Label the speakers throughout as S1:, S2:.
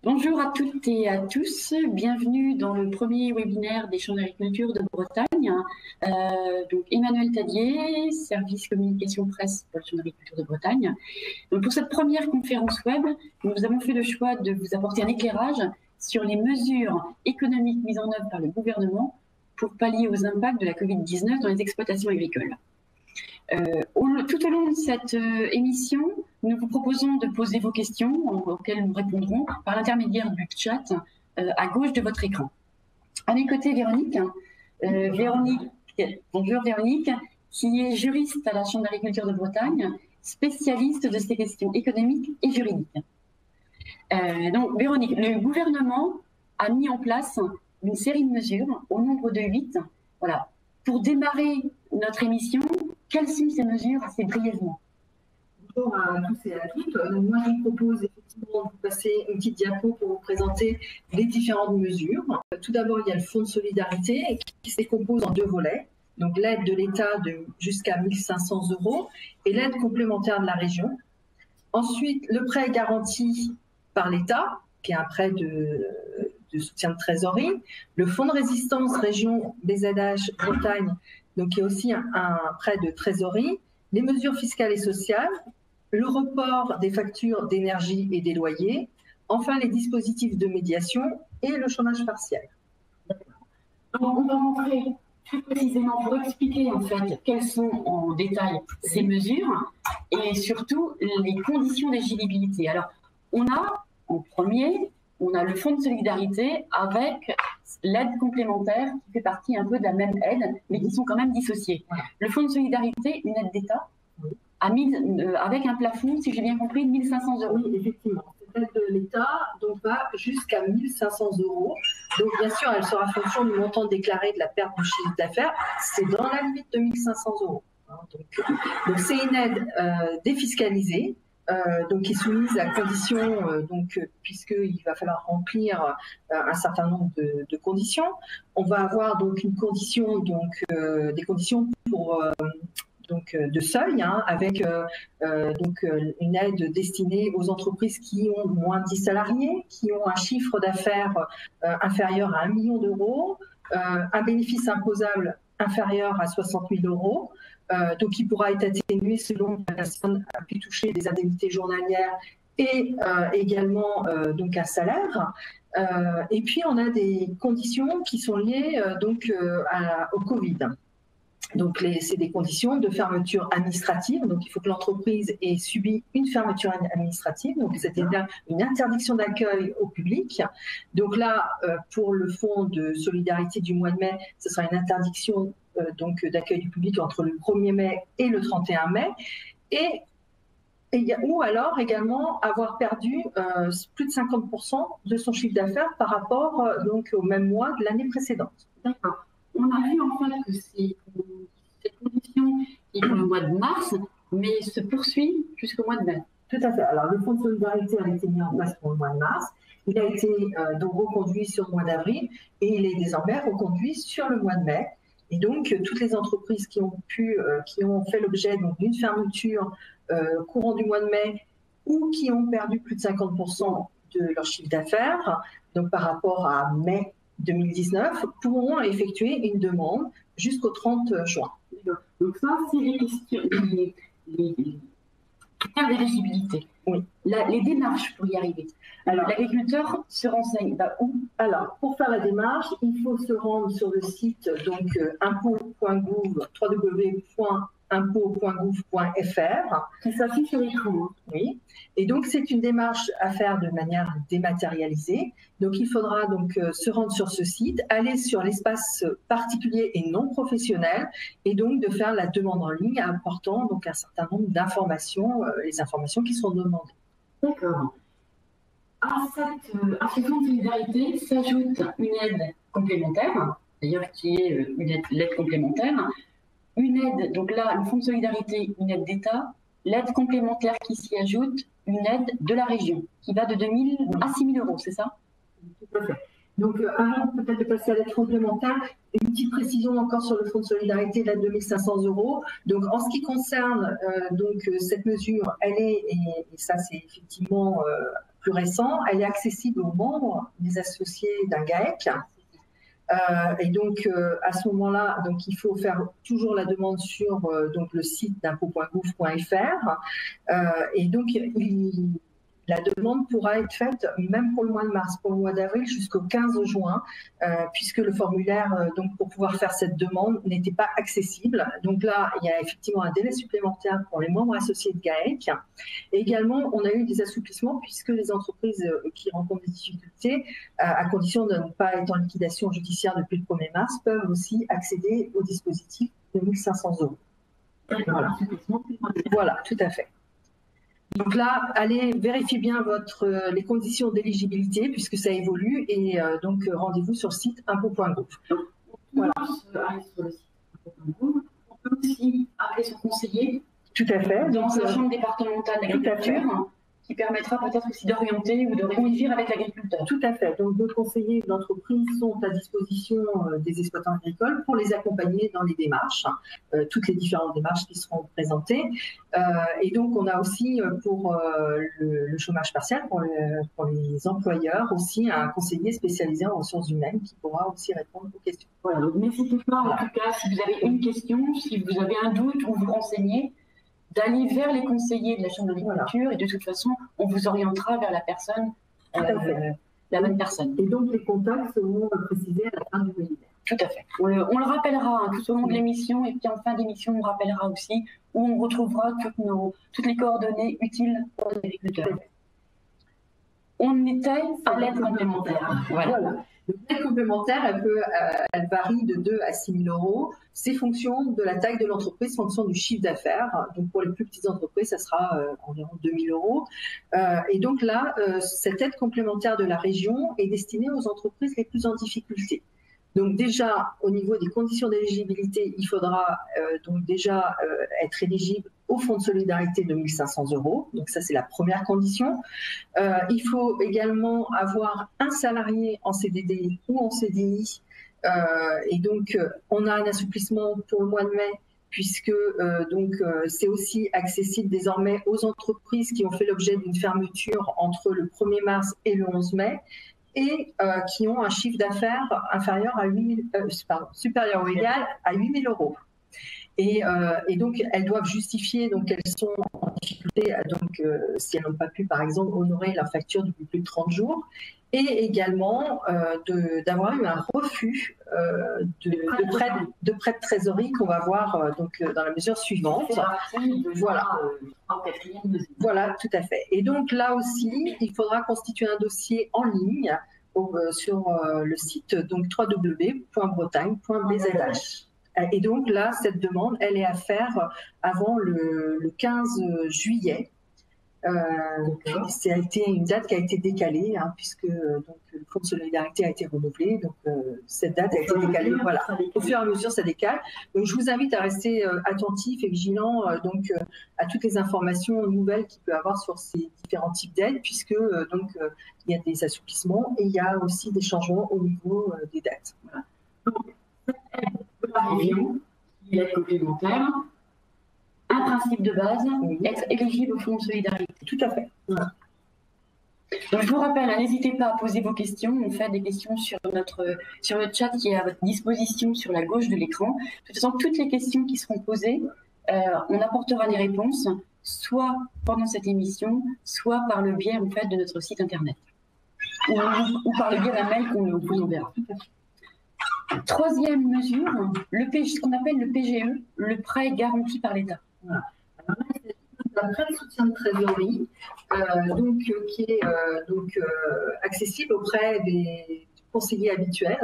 S1: Bonjour à toutes et à tous, bienvenue dans le premier webinaire des chambres d'agriculture de Bretagne. Donc Emmanuel Tadier, service communication presse pour les chambres d'agriculture de Bretagne. Donc pour cette première conférence web, nous avons fait le choix de vous apporter un éclairage sur les mesures économiques mises en œuvre par le gouvernement pour pallier aux impacts de la Covid-19 dans les exploitations agricoles. Tout au long de cette émission, nous vous proposons de poser vos questions auxquelles nous répondrons par l'intermédiaire du chat à gauche de votre écran. À mes côtés, Véronique. Bonjour Véronique, qui est juriste à la Chambre d'agriculture de Bretagne, spécialiste de ces questions économiques et juridiques. Donc Véronique, le gouvernement a mis en place une série de mesures au nombre de 8. Voilà. Pour démarrer notre émission, quelles sont ces mesures assez brièvement?
S2: Bonjour à tous et à toutes. Donc moi, je vous propose effectivement de vous passer une petite diapo pour vous présenter les différentes mesures. Tout d'abord, il y a le fonds de solidarité qui se compose en 2 volets. Donc l'aide de l'État de jusqu'à 1 500 € et l'aide complémentaire de la région. Ensuite, le prêt garanti par l'État, qui est un prêt de soutien de trésorerie. Le fonds de résistance région BZH Bretagne, donc qui est aussi un prêt de trésorerie. Les mesures fiscales et sociales, le report des factures d'énergie et des loyers, enfin les dispositifs de médiation et le chômage partiel.
S1: Donc, on va rentrer plus précisément pour expliquer en fait quelles sont en détail ces mesures et surtout les conditions d'éligibilité. Alors, on a en premier, on a le fonds de solidarité avec l'aide complémentaire qui fait partie un peu de la même aide, mais qui sont quand même dissociées. Le fonds de solidarité, une aide d'État, avec un plafond, si j'ai bien compris, de 1 500 €.
S2: Oui, effectivement. Cette aide de l'État va jusqu'à 1 500 €. Donc, bien sûr, elle sera fonction du montant déclaré de la perte du chiffre d'affaires. C'est dans la limite de 1 500 €. Donc c'est une aide défiscalisée. Donc qui est soumise à conditions, puisqu'il va falloir remplir un certain nombre de conditions. On va avoir donc une condition, des conditions pour de seuil, avec une aide destinée aux entreprises qui ont moins de 10 salariés, qui ont un chiffre d'affaires inférieur à 1 million d'euros, un bénéfice imposable inférieur à 60 000 €. Donc, qui pourra être atténué selon que la personne a pu toucher des indemnités journalières et également donc un salaire. Et puis, on a des conditions qui sont liées au Covid. Donc, c'est des conditions de fermeture administrative. Donc, il faut que l'entreprise ait subi une fermeture administrative. Donc, c'est-à-dire une interdiction d'accueil au public. Donc là, pour le fonds de solidarité du mois de mai, ce sera une interdiction d'accueil du public entre le 1er mai et le 31 mai. Ou alors également avoir perdu plus de 50% de son chiffre d'affaires par rapport au même mois de l'année précédente.
S1: D'accord. On a vu en fait que ces conditions qui sont le mois de mars, mais se poursuivent jusqu'au mois de mai.
S2: Tout à fait. Alors, le fonds de solidarité a été mis en place pour le mois de mars. Il a été reconduit sur le mois d'avril et il est désormais reconduit sur le mois de mai. Et donc, toutes les entreprises qui ont fait l'objet d'une fermeture courant du mois de mai ou qui ont perdu plus de 50% de leur chiffre d'affaires, donc par rapport à mai 2019, pourront effectuer une demande jusqu'au 30 juin.
S1: Donc ça, c'est les questions, les critères d'éligibilité.
S2: Oui.
S1: Les démarches pour y arriver. Alors, l'agriculteur se renseigne où?
S2: Alors, pour faire la démarche, il faut se rendre sur le site impôts.gouv, www.impôts.gouv.fr,
S1: qui s'affiche sur l'écran.
S2: Oui. Et donc, c'est une démarche à faire de manière dématérialisée. Donc, il faudra se rendre sur ce site, aller sur l'espace particulier et non professionnel, et donc de faire la demande en ligne, apportant un certain nombre d'informations, les informations qui sont demandées.
S1: D'accord. À ce fonds de solidarité s'ajoute une aide complémentaire, d'ailleurs qui est l'aide complémentaire. Une aide, donc là, le fonds de solidarité, une aide d'État, l'aide complémentaire qui s'y ajoute, une aide de la région, qui va de 2 000 à 6 000 €, c'est ça?
S2: Tout à fait. Donc, avant peut-être de passer à l'aide complémentaire, une petite précision encore sur le fonds de solidarité, l'aide de 1 500 €. Donc, en ce qui concerne cette mesure, elle est, et ça c'est effectivement plus récent, elle est accessible aux membres des associés d'un GAEC. Et donc, à ce moment-là, donc, il faut faire toujours la demande sur donc, le site d'impôt.gouv.fr. Et donc, la demande pourra être faite même pour le mois de mars, pour le mois d'avril jusqu'au 15 juin, puisque le formulaire donc, pour pouvoir faire cette demande n'était pas accessible. Donc là, il y a effectivement un délai supplémentaire pour les membres associés de GAEC. Et également, on a eu des assouplissements puisque les entreprises qui rencontrent des difficultés, à condition de ne pas être en liquidation judiciaire depuis le 1er mars, peuvent aussi accéder au dispositif de 1 500 €. Voilà, tout à fait. Donc là, allez vérifier bien les conditions d'éligibilité puisque ça évolue et donc rendez-vous sur le site impôt.gouv.
S1: Voilà. Sur le site impôt.gouv. On peut aussi appeler son conseiller.
S2: Tout à fait.
S1: Dans sa chambre départementale d'agriculture, qui permettra peut-être aussi d'orienter ou de réfléchir avec l'agriculteur.
S2: Tout à fait. Donc, nos conseillers d'entreprise sont à disposition des exploitants agricoles pour les accompagner dans les démarches, toutes les différentes démarches qui seront présentées. Et donc, on a aussi pour le chômage partiel, pour les employeurs, aussi un conseiller spécialisé en ressources humaines qui pourra aussi répondre aux questions.
S1: Voilà, donc n'hésitez pas, en tout cas, si vous avez une question, si vous avez un doute ou vous renseignez, d'aller vers les conseillers de la Chambre d'agriculture et de toute façon, on vous orientera vers la personne, la bonne personne.
S2: Et donc, les contacts seront précisés à la fin du webinaire.
S1: Tout à fait. On le rappellera tout au long de l'émission et puis en fin d'émission, on rappellera aussi où on retrouvera toutes les coordonnées utiles pour les agriculteurs. On était à l'aide complémentaire.
S2: Voilà. L'aide complémentaire, elle varie de 2 à 6 000 €. C'est fonction de la taille de l'entreprise, fonction du chiffre d'affaires. Donc, pour les plus petites entreprises, ça sera environ 2 000 €. Et donc là, cette aide complémentaire de la région est destinée aux entreprises les plus en difficulté. Donc déjà, au niveau des conditions d'éligibilité, il faudra donc déjà être éligible au fonds de solidarité de 1 500 €. Donc ça, c'est la première condition. Il faut également avoir un salarié en CDD ou en CDI. Et donc, on a un assouplissement pour le mois de mai, puisque c'est aussi accessible désormais aux entreprises qui ont fait l'objet d'une fermeture entre le 1er mars et le 11 mai. Et qui ont un chiffre d'affaires inférieur à supérieur ou égal à 8 000 €. Et donc, elles doivent justifier qu'elles sont en difficulté, si elles n'ont pas pu, par exemple, honorer leur facture depuis plus de 30 jours. Et également d'avoir eu un refus de prêt de trésorerie qu'on va voir dans la mesure suivante. Voilà, tout à fait. Et donc là aussi, il faudra constituer un dossier en ligne sur le site www.bretagne.bzh. Et donc là, cette demande, elle est à faire avant le 15 juillet. C'est une date qui a été décalée, puisque le fonds de solidarité a été renouvelé. Donc, cette date a été décalée. Voilà. Au fur et à mesure, ça décale. Donc, je vous invite à rester attentif et vigilant à toutes les informations nouvelles qu'il peut y avoir sur ces différents types d'aides, puisque il y a des assouplissements et il y a aussi des changements au niveau des dates. Voilà.
S1: Donc, cette aide de la région, qui est l'aide complémentaire, un principe de base, être éligible au fonds de solidarité.
S2: Tout à fait.
S1: Voilà. Donc, je vous rappelle, n'hésitez pas à poser vos questions. On fait des questions sur le chat qui est à votre disposition sur la gauche de l'écran. De toute façon, toutes les questions qui seront posées, on apportera des réponses, soit pendant cette émission, soit par le biais de notre site internet, ou par le biais d'un mail qu'on vous enverra. Troisième mesure, ce qu'on appelle le PGE, le prêt garanti par l'État.
S2: Voilà. Alors là, c'est un prêt de soutien de trésorerie qui est accessible auprès des conseillers habituels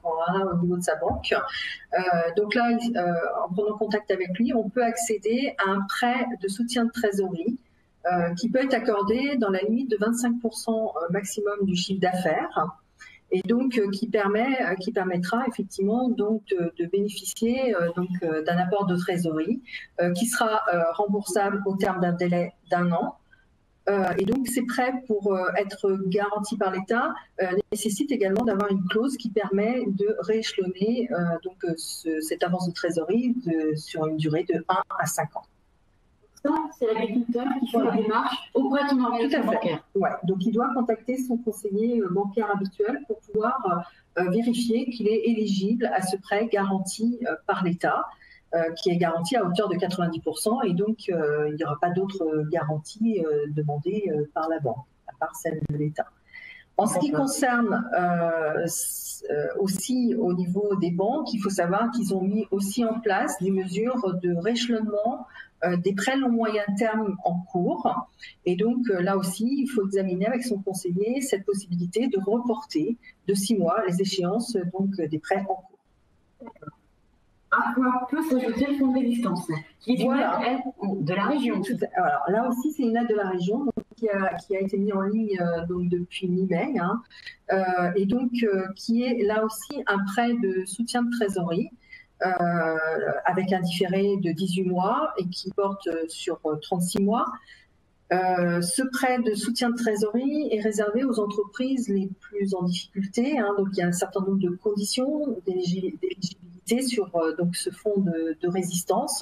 S2: qu'on a au niveau de sa banque. Donc là, en prenant contact avec lui, on peut accéder à un prêt de soutien de trésorerie qui peut être accordé dans la limite de 25% maximum du chiffre d'affaires. Et donc qui permettra effectivement de bénéficier d'un apport de trésorerie qui sera remboursable au terme d'un délai d'1 an. Et donc ces prêts, pour être garantis par l'État, nécessitent également d'avoir une clause qui permet de rééchelonner cette avance de trésorerie sur une durée de 1 à 5 ans.
S1: Ça, c'est l'agriculteur qui fait la démarche auprès de son organisme bancaire.
S2: Ouais. Donc, il doit contacter son conseiller bancaire habituel pour pouvoir vérifier qu'il est éligible à ce prêt garanti par l'État, qui est garanti à hauteur de 90%, et donc il n'y aura pas d'autres garanties demandées par la banque, à part celle de l'État. En ce qui concerne aussi au niveau des banques, il faut savoir qu'ils ont mis aussi en place des mesures de rééchelonnement des prêts long moyen terme en cours. Et donc là aussi, il faut examiner avec son conseiller cette possibilité de reporter de 6 mois les échéances donc, des prêts en cours.
S1: À quoi peut s'ajouter le fonds de résistance, qui est une aide de la région.
S2: Alors là aussi, c'est une aide de la région donc, qui a été mise en ligne donc, depuis mi-mai, et donc qui est là aussi un prêt de soutien de trésorerie avec un différé de 18 mois et qui porte sur 36 mois. Ce prêt de soutien de trésorerie est réservé aux entreprises les plus en difficulté. Donc, il y a un certain nombre de conditions d'éligibilité sur donc, ce fonds de résistance.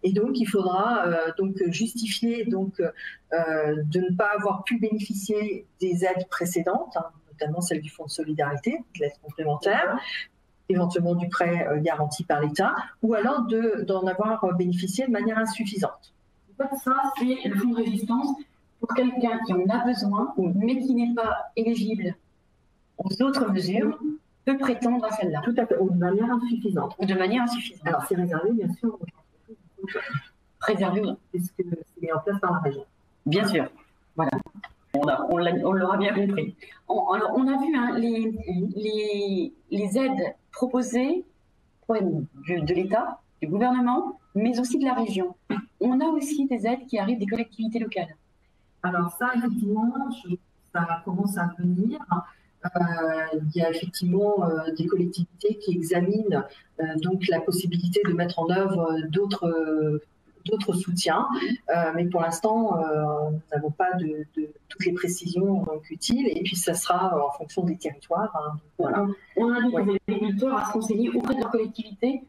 S2: Et donc, il faudra donc, justifier donc, de ne pas avoir pu bénéficier des aides précédentes, notamment celle du fonds de solidarité, de l'aide complémentaire, éventuellement du prêt garanti par l'État, ou alors d'en avoir bénéficié de manière insuffisante.
S1: En fait, ça, c'est le fonds de résistance pour quelqu'un qui en a besoin, mais qui n'est pas éligible aux autres mesures, peut prétendre à celle-là.
S2: Tout à fait, ou de manière insuffisante.
S1: Ou de manière insuffisante.
S2: Alors, c'est réservé, bien sûr, aux entreprises.
S1: Réservé,
S2: puisque c'est mis en place par la région.
S1: Bien sûr, voilà. On l'aura bien compris. Alors, on a vu hein, les aides proposées de l'État, du gouvernement, mais aussi de la région. On a aussi des aides qui arrivent des collectivités locales.
S2: Alors ça, effectivement, ça commence à venir. Il y a effectivement des collectivités qui examinent donc la possibilité de mettre en œuvre d'autres soutiens, mais pour l'instant, nous n'avons pas de toutes les précisions donc, utiles, et puis ça sera en fonction des territoires. Hein,
S1: voilà. On invite les agriculteurs à se renseigner auprès de leur collectivité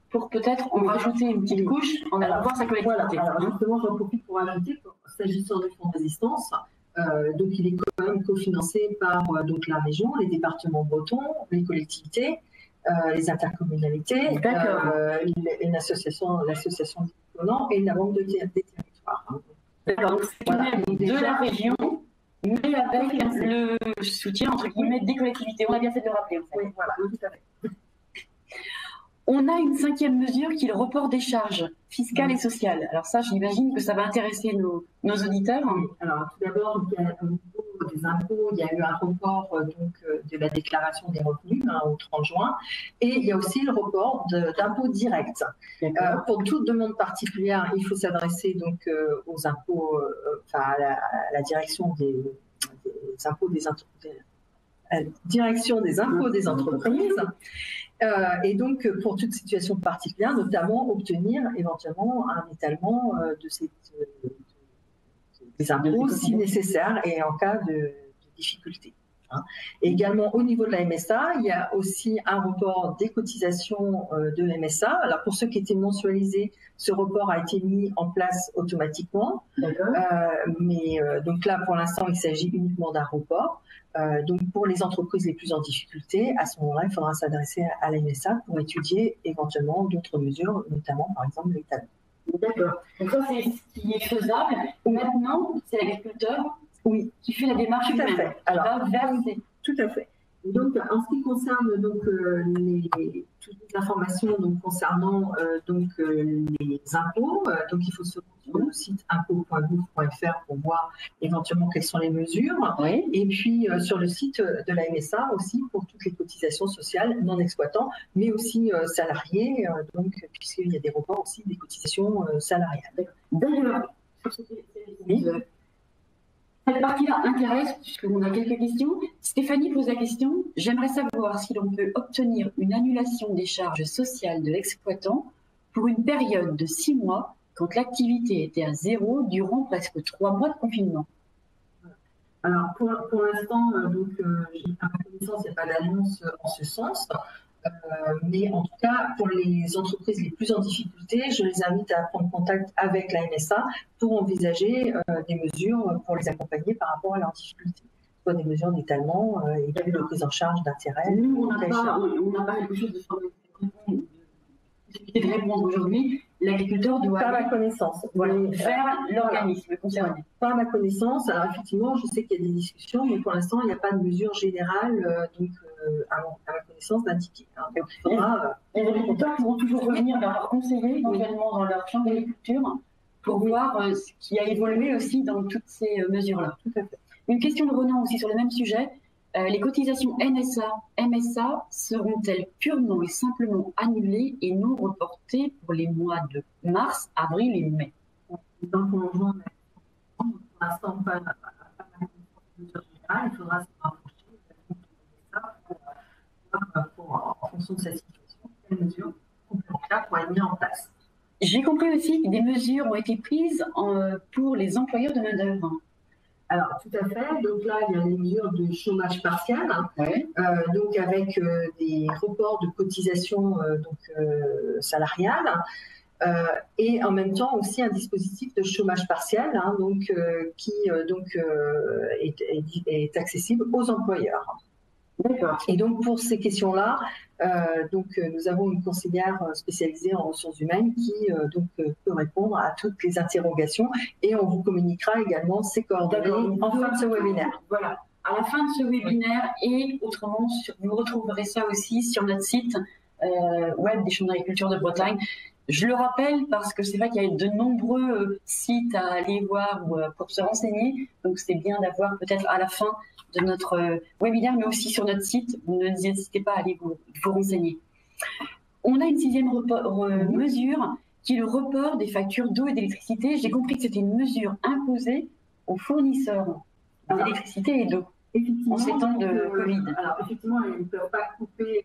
S1: pour peut-être en rajouter une petite couche en allant voir sa collectivité.
S2: Voilà. Alors justement, j'en profite pour ajouter, s'agissant du fonds de résistance, donc il est quand même cofinancé par donc, la région, les départements bretons, les collectivités, les intercommunalités, l'association des communes et la banque des territoires.
S1: D'accord, donc c'est une aide de la région, mais avec le soutien entre guillemets des collectivités. On a bien fait de le rappeler. En fait.
S2: Oui, voilà, tout à fait.
S1: On a une 5e mesure qui est le report des charges fiscales et sociales. Alors ça, j'imagine que ça va intéresser nos auditeurs.
S2: Oui. Alors tout d'abord, au niveau des impôts, il y a eu un report donc, de la déclaration des revenus au 30 juin, et il y a aussi le report d'impôts directs. Pour toute demande particulière, il faut s'adresser donc aux impôts, à la direction des impôts des impôts des entreprises. Et donc, pour toute situation particulière, notamment obtenir éventuellement un étalement des impôts si nécessaire et en cas de difficulté. Et également, au niveau de la MSA, il y a aussi un report des cotisations de la MSA. Alors, pour ceux qui étaient mensualisés, ce report a été mis en place automatiquement. Mais donc là, pour l'instant, il s'agit uniquement d'un report. Donc, pour les entreprises les plus en difficulté, à ce moment-là, il faudra s'adresser à la MSA pour étudier éventuellement d'autres mesures, notamment, par exemple, l'état.
S1: D'accord. Donc ça, c'est ce qui est faisable. Maintenant, c'est l'agriculteur qui fait la démarche
S2: tout à fait. Alors, tout à fait. Donc, en ce qui concerne donc, toutes les informations donc, concernant donc, les impôts, donc il faut se rendre sur le site impôts.gouv.fr pour voir éventuellement quelles sont les mesures. Et puis sur le site de la MSA aussi pour toutes les cotisations sociales non exploitants, mais aussi salariés, donc puisqu'il y a des reports aussi des cotisations salariales.
S1: D'ailleurs, cette partie-là intéresse, puisqu'on a quelques questions. Stéphanie pose la question, j'aimerais savoir si l'on peut obtenir une annulation des charges sociales de l'exploitant pour une période de 6 mois quand l'activité était à 0 durant presque 3 mois de confinement.
S2: Alors, pour l'instant, à ma connaissance, il n'y a pas d'annonce en ce sens. Mais en tout cas, pour les entreprises les plus en difficulté, je les invite à prendre contact avec la MSA pour envisager des mesures pour les accompagner par rapport à leurs difficultés. Soit des mesures d'étalement et puis de prise en charge d'intérêt.
S1: Nous, on n'a pas quelque chose de répondre aujourd'hui. L'agriculteur doit
S2: pas ma connaissance.
S1: Vers l'organisme concerné.
S2: Pas ma connaissance. Alors effectivement, je sais qu'il y a des discussions, mais pour l'instant, il n'y a pas de mesure générale, à ma connaissance, d'indiquer.
S1: Les agriculteurs pourront toujours revenir vers leurs conseillers, éventuellement dans leur chambre d'agriculture, pour voir ce qui a évolué aussi dans toutes ces mesures-là.
S2: Tout à fait.
S1: Une question de Renan aussi sur le même sujet. Les cotisations NSA, MSA seront-elles purement et simplement annulées et non reportées pour les mois de mars, avril et mai?
S2: Donc, pour l'instant, pas de mesure générale. Il faudra se rapprocher en fonction de sa situation, quelles mesures complémentaires pourraient être mises en place.
S1: J'ai compris aussi que des mesures ont été prises pour les employeurs de main-d'œuvre.
S2: Alors, tout à fait. Donc là, il y a les mesures de chômage partiel, donc avec des reports de cotisations salariales, et en même temps aussi un dispositif de chômage partiel, qui est accessible aux employeurs.
S1: D'accord.
S2: Et donc pour ces questions-là, nous avons une conseillère spécialisée en ressources humaines qui peut répondre à toutes les interrogations, et on vous communiquera également ses coordonnées en fin de ce webinaire.
S1: Voilà, à la fin de ce webinaire, et autrement, vous retrouverez ça aussi sur notre site web des Chambres d'agriculture de Bretagne. Je le rappelle parce que c'est vrai qu'il y a de nombreux sites à aller voir pour se renseigner, donc c'est bien d'avoir peut-être à la fin de notre webinaire, mais aussi sur notre site. N'hésitez pas à aller vous renseigner. On a une sixième mesure qui est le report des factures d'eau et d'électricité. J'ai compris que c'était une mesure imposée aux fournisseurs d'électricité et d'eau en ces temps de Covid.
S2: Alors effectivement, ils ne peuvent pas couper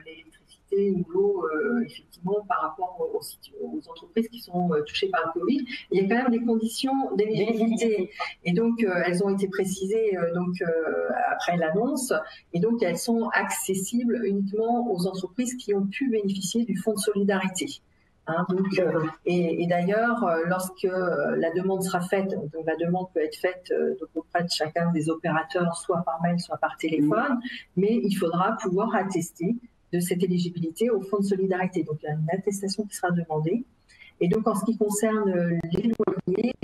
S2: l'électricité ou l'eau effectivement par rapport aux entreprises qui sont touchées par le Covid. Il y a quand même des conditions d'éligibilité, et donc elles ont été précisées après l'annonce, et donc elles sont accessibles uniquement aux entreprises qui ont pu bénéficier du fonds de solidarité. Et d'ailleurs, lorsque la demande sera faite, donc la demande peut être faite auprès de chacun des opérateurs, soit par mail, soit par téléphone, mais il faudra pouvoir attester de cette éligibilité au fonds de solidarité. Donc il y a une attestation qui sera demandée. Et donc en ce qui concerne les loyers,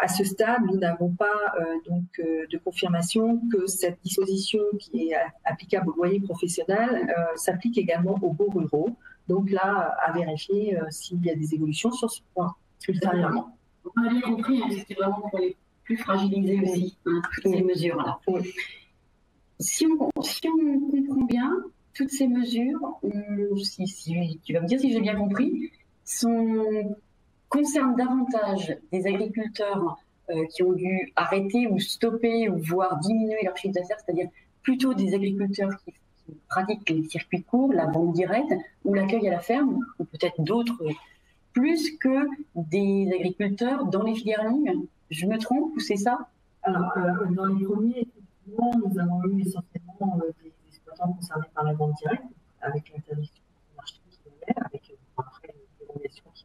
S2: à ce stade, nous n'avons pas de confirmation que cette disposition qui est applicable aux loyers professionnels s'applique également aux baux ruraux. Donc là, à vérifier s'il y a des évolutions sur ce point ultérieurement.
S1: On a bien compris que c'était vraiment pour les plus fragilisés aussi, toutes ces mesures-là.
S2: Oui.
S1: Si on comprend bien, toutes ces mesures, tu vas me dire si j'ai bien compris, concernent davantage des agriculteurs qui ont dû arrêter ou stopper ou voire diminuer leur chiffre d'affaires, c'est-à-dire plutôt des agriculteurs qui pratiquent les circuits courts, la vente directe ou l'accueil à la ferme, ou peut-être d'autres, plus que des agriculteurs dans les filières longues. Je me trompe ou c'est ça?
S2: Alors, dans les premiers, effectivement, nous avons eu essentiellement des exploitants concernés par la vente directe, avec l'interdiction du marché qui est avec après une dérogation qui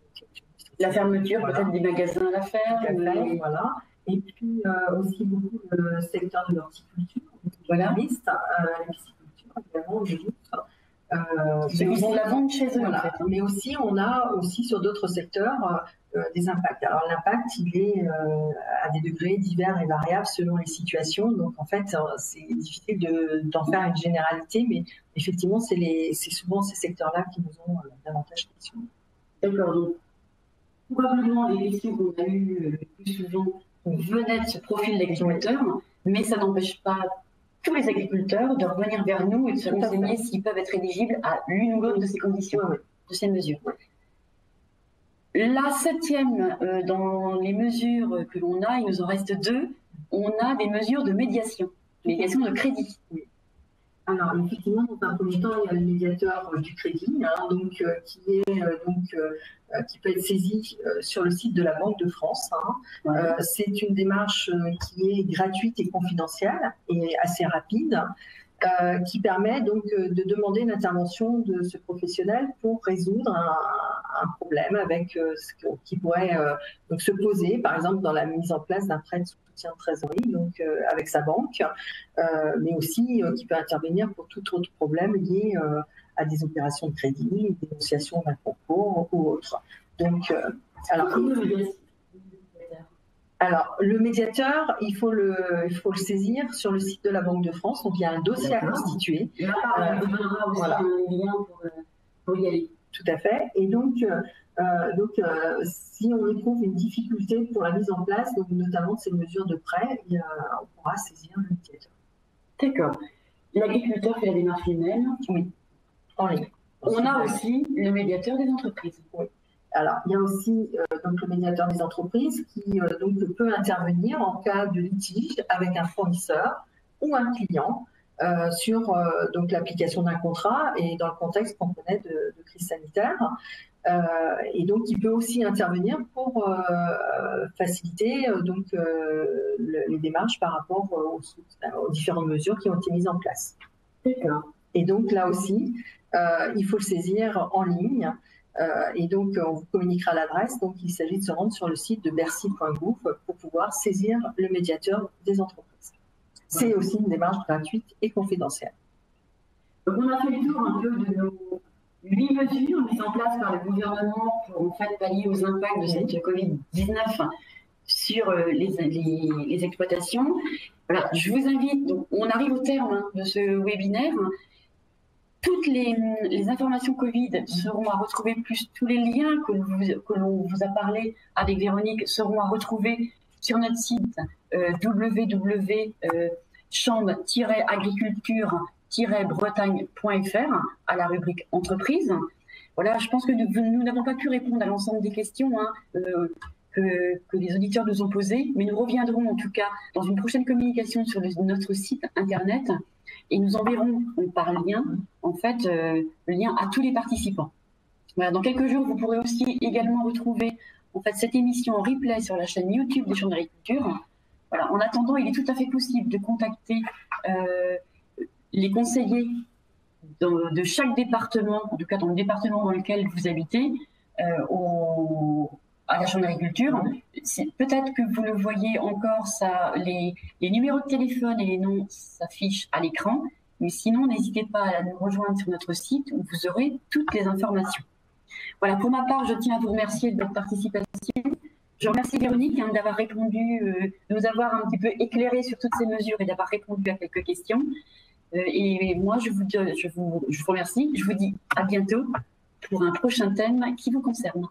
S1: la fermeture peut-être des magasins à la ferme.
S2: Voilà. Et puis aussi beaucoup le secteur de l'horticulture,
S1: voilà.
S2: La pisciculture, également, des autres.
S1: Ils vont la vendre chez eux,
S2: voilà.
S1: En fait.
S2: Mais aussi, on a aussi sur d'autres secteurs des impacts. Alors l'impact, il est à des degrés divers et variables selon les situations. Donc en fait, c'est difficile d'en faire une généralité, mais effectivement, c'est souvent ces secteurs-là qui nous ont davantage questionnés.
S1: D'accord. Donc probablement les questions qu'on a eues le plus souvent venaient de ce profil d'agriculteur, mais ça n'empêche pas tous les agriculteurs de revenir vers nous et de se renseigner s'ils peuvent être éligibles à l'une ou l'autre de ces conditions, de ces mesures. La septième, dans les mesures que l'on a, il nous en reste deux, on a des mesures de médiation de crédit.
S2: Oui. Alors, effectivement, dans un premier temps, il y a le médiateur du crédit, qui peut être saisi sur le site de la Banque de France. C'est une démarche qui est gratuite et confidentielle et assez rapide. qui permet donc de demander l'intervention de ce professionnel pour résoudre un problème avec qui pourrait donc se poser, par exemple, dans la mise en place d'un prêt de soutien de trésorerie, donc avec sa banque, mais aussi qui peut intervenir pour tout autre problème lié à des opérations de crédit, dénonciation d'un concours ou autre. Donc, alors, le médiateur, il faut le saisir sur le site de la Banque de France. Donc, il y a un dossier à constituer.
S1: Et là, on donnera aussi un lien pour y aller.
S2: Tout à fait. Et donc, si on éprouve une difficulté pour la mise en place, donc notamment de ces mesures de prêt, on pourra saisir le médiateur.
S1: D'accord. L'agriculteur fait la démarche lui-même.
S2: Oui, en ligne.
S1: On a aussi le médiateur des entreprises.
S2: Oui. Alors, il y a aussi donc le médiateur des entreprises qui donc peut intervenir en cas de litige avec un fournisseur ou un client sur donc l'application d'un contrat et dans le contexte qu'on connaît de crise sanitaire. Et donc, il peut aussi intervenir pour faciliter donc les démarches par rapport aux différentes mesures qui ont été mises en place.
S1: D'accord.
S2: Et donc, là aussi, il faut le saisir en ligne. Et donc, on vous communiquera l'adresse. Donc, il s'agit de se rendre sur le site de bercy.gouv pour pouvoir saisir le médiateur des entreprises. C'est aussi une démarche gratuite et confidentielle.
S1: Donc, on a fait le tour un peu de nos 8 mesures mises en place par le gouvernement pour en fait pallier aux impacts de cette Covid-19 sur les exploitations. Voilà, je vous invite, donc, on arrive au terme de ce webinaire. Toutes les informations Covid seront à retrouver, plus tous les liens que l'on vous a parlé avec Véronique seront à retrouver sur notre site www.chambre-agriculture-bretagne.fr à la rubrique entreprise. Voilà, je pense que nous n'avons pas pu répondre à l'ensemble des questions que les auditeurs nous ont posées, mais nous reviendrons en tout cas dans une prochaine communication sur notre site internet. Et nous enverrons par lien, en fait, le lien à tous les participants. Voilà, dans quelques jours, vous pourrez aussi également retrouver en fait, cette émission en replay sur la chaîne YouTube des Champs d'Agriculture. Voilà, en attendant, il est tout à fait possible de contacter les conseillers de chaque département, en tout cas dans le département dans lequel vous habitez, à la Chambre d'Agriculture. Peut-être que vous le voyez encore, les numéros de téléphone et les noms s'affichent à l'écran, mais sinon, n'hésitez pas à nous rejoindre sur notre site où vous aurez toutes les informations. Voilà, pour ma part, je tiens à vous remercier de votre participation. Je remercie Véronique d'avoir répondu, de nous avoir un petit peu éclairé sur toutes ces mesures et d'avoir répondu à quelques questions. Et moi, je vous remercie. Je vous dis à bientôt pour un prochain thème qui vous concerne.